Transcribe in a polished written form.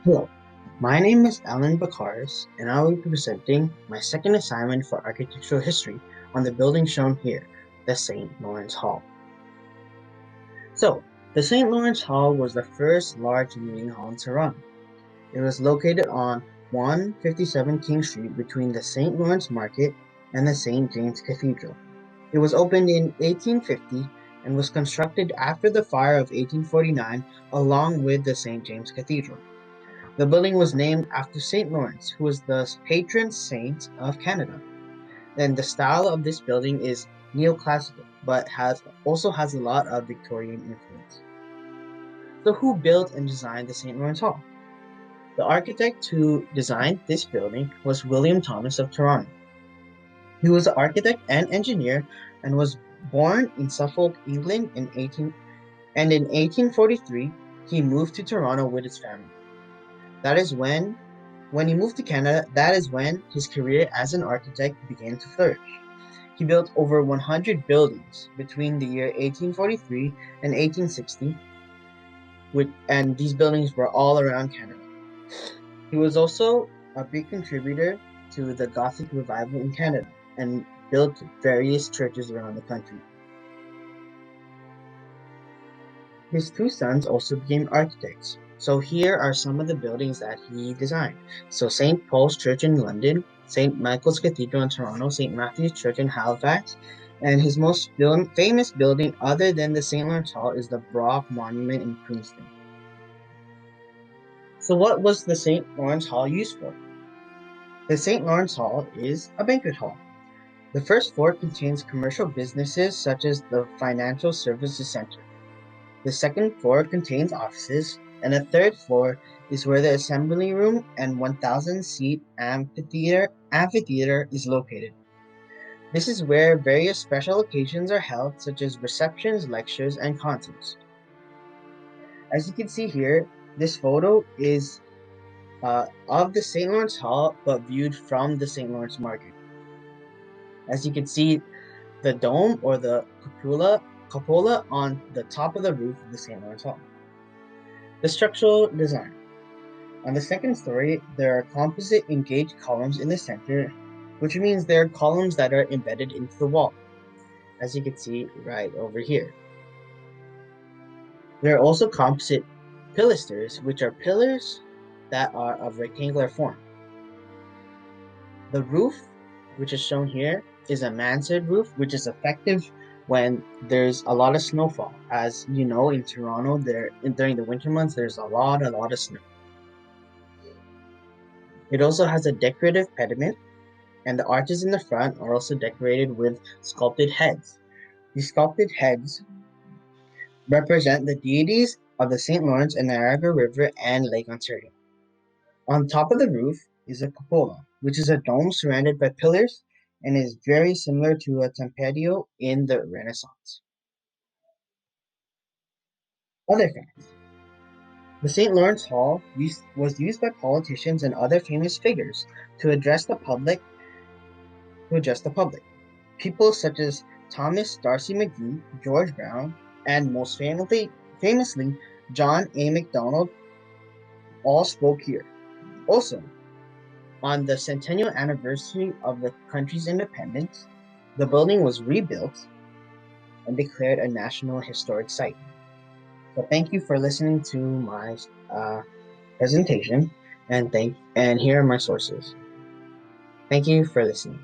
Hello, my name is Alan Bacares, and I will be presenting my second assignment for architectural history on the building shown here, the St. Lawrence Hall. So, the St. Lawrence Hall was the first large meeting hall in Toronto. It was located on 157 King Street between the St. Lawrence Market and the St. James Cathedral. It was opened in 1850 and was constructed after the fire of 1849 along with the St. James Cathedral. The building was named after St. Lawrence, who was the patron saint of Canada. And the style of this building is neoclassical, but has a lot of Victorian influence. So who built and designed the St. Lawrence Hall? The architect who designed this building was William Thomas of Toronto. He was an architect and engineer and was born in Suffolk, England in 1843 he moved to Toronto with his family. That is when he moved to Canada, that is when his career as an architect began to flourish. He built over 100 buildings between the year 1843 and 1860, and these buildings were all around Canada. He was also a big contributor to the Gothic revival in Canada and built various churches around the country. His two sons also became architects. So here are some of the buildings that he designed. So St. Paul's Church in London, St. Michael's Cathedral in Toronto, St. Matthew's Church in Halifax, and his most famous building other than the St. Lawrence Hall is the Brock Monument in Queenston. So what was the St. Lawrence Hall used for? The St. Lawrence Hall is a banquet hall. The first floor contains commercial businesses such as the Financial Services Center. The second floor contains offices, and the third floor is where the assembly room and 1,000-seat amphitheater is located. This is where various special occasions are held, such as receptions, lectures, and concerts. As you can see here, this photo is of the St. Lawrence Hall, but viewed from the St. Lawrence Market. As you can see, the dome or the cupola on the top of the roof of the St. Lawrence Hall. The structural design. On the second story, there are composite engaged columns in the center, which means there are columns that are embedded into the wall, as you can see right over here. There are also composite pilasters, which are pillars that are of rectangular form. The roof, which is shown here, is a mansard roof, which is effective when there's a lot of snowfall. As you know, in Toronto, during the winter months, there's a lot of snow. It also has a decorative pediment, and the arches in the front are also decorated with sculpted heads. These sculpted heads represent the deities of the St. Lawrence and Niagara River and Lake Ontario. On top of the roof is a cupola, which is a dome surrounded by pillars and is very similar to a Tempio in the Renaissance. Other facts. The St. Lawrence Hall was used by politicians and other famous figures to address the public. People such as Thomas Darcy McGee, George Brown, and famously John A. Macdonald all spoke here. Also, on the centennial anniversary of the country's independence, the building was rebuilt and declared a National Historic Site. So thank you for listening to my presentation, and here are my sources. Thank you for listening.